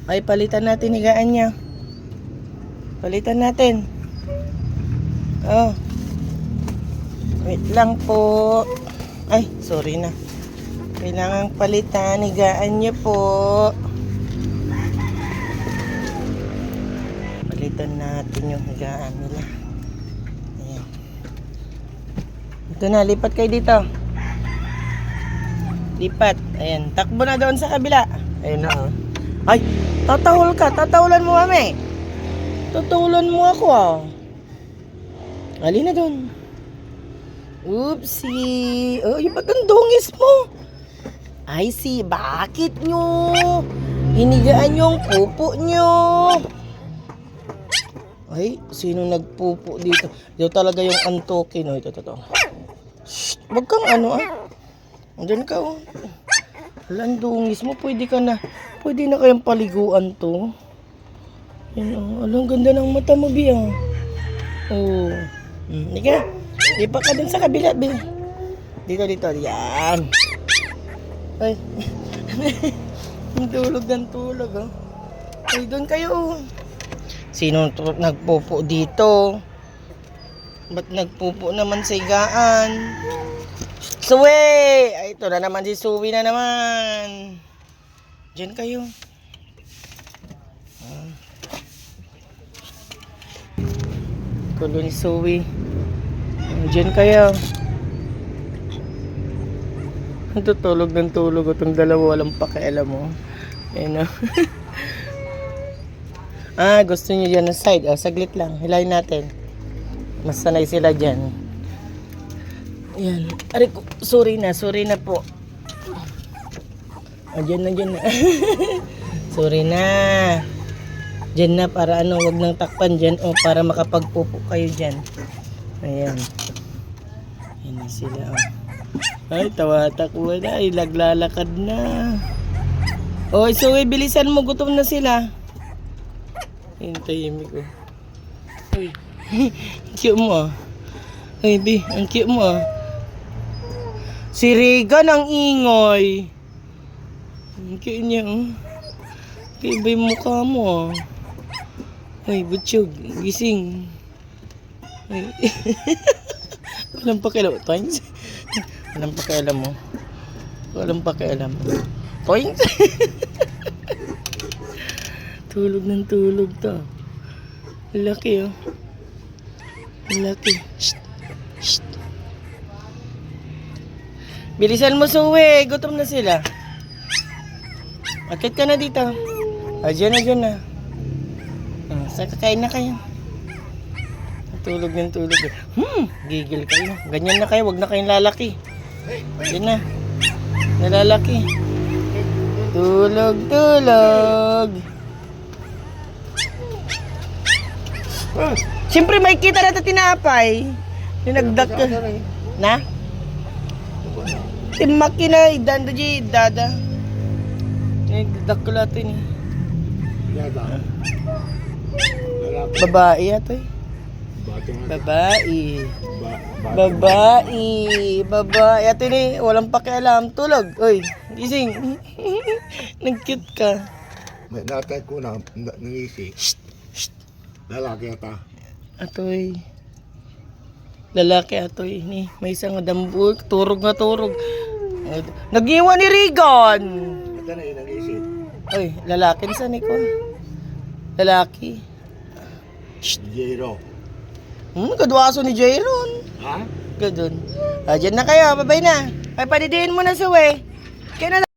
Ay, palitan natin higaan niya. Palitan natin. Oh. Wait lang po. Ay, sorry na. Kailangan palitan higaan niya po. Palitan natin yung higaan nila. Ayan. Ito na, lipat kayo dito. Lipat. Ayan, takbo na doon sa kabila. Ayun na, oh. Ay, tatahol ka. Tatahulan mo kami. Tatahulan mo ako, ah. Ali na doon. Oopsie. Oh, yung ba't ang dungis mo? I see. Bakit nyo? Hinigaan yung pupo nyo. Ay, sino nagpupo dito? Ito talaga yung antokin. Oh, ito. Shh, wag kang ano, ah. Andyan ka, oh. Alang dungis mo. Pwede na kayang paliguan to. Yan, oh. Alang ganda ng mata mo, Bi, ah. Oh. Hindi ka. Lipat ka dun sa kabila, Bi. Dito. Yan. Ay. Tulog, oh. Ay, doon kayo. Sino nagpupo dito? Ba't nagpupo naman sa higaan? Suwi! Ay, ito na naman si Suwi na naman. Diyan kayo. Kulo ni Suwi. Diyan kayo. Tutulog ng tulog itong dalawa, walang pakialam mo. Ayun, oh. Gusto niyo dyan na side. Saglit lang. Hilahin natin. Mas sanay sila dyan. Ayan. Aray ko. Sorry na po. Dyan na. Sorry na. Dyan na para ano, wag nang takpan dyan. O, para makapagpupo kayo dyan. Ayan. Ayan na sila. Ay, tawa-takwa na. Ay, laglalakad na. Oy, so bilisan mo. Gutom na sila. Hintayin ko. Uy, ang cute mo, ah. Ay, Bi, ang cute mo, ah. Si Regan ang ingay. Ang cute niya, oh. Kaiba yung mukha mo, ah. Ay, butsyog, gising. Ay. Walang pakialam. Toings. Walang pakialam mo. Walang pakialam. Toings. Tulog ng tulog to. Laki, oh. Laki. Shh. Bilisan mo, Suwi. Gutom na sila. Akit ka na dito. Diyan na. Kakain na kayo. Tulog ng tulog. Gigil kayo. Ganyan na kayo. Wag na kayong lalaki. Diyan na. Nalalaki. Tulog. Siyempre may kita na ito tinapay. Ninagdak ka. Na? Timaki na. Dada. Ninagdak ko lahat yun, eh. Babae ito, eh. Babae. Ito yun, eh. Walang pakialam. Tulog. Uy, gising. Nag-cute ka. May natay ko na nangisi. Lalaki ata. Atoy. Lalaki atoy. Ni, may isang dambul. Turog. Nag-iwan ni Regan. Ito na yung nangisi. Oy, lalaki ni San Nico. Lalaki. Jero. Kadwaso ni Jayron. Ha? Gadun. Diyan na kayo. Babay na. Ay, panidiin mo na, Suwi. Kaya na.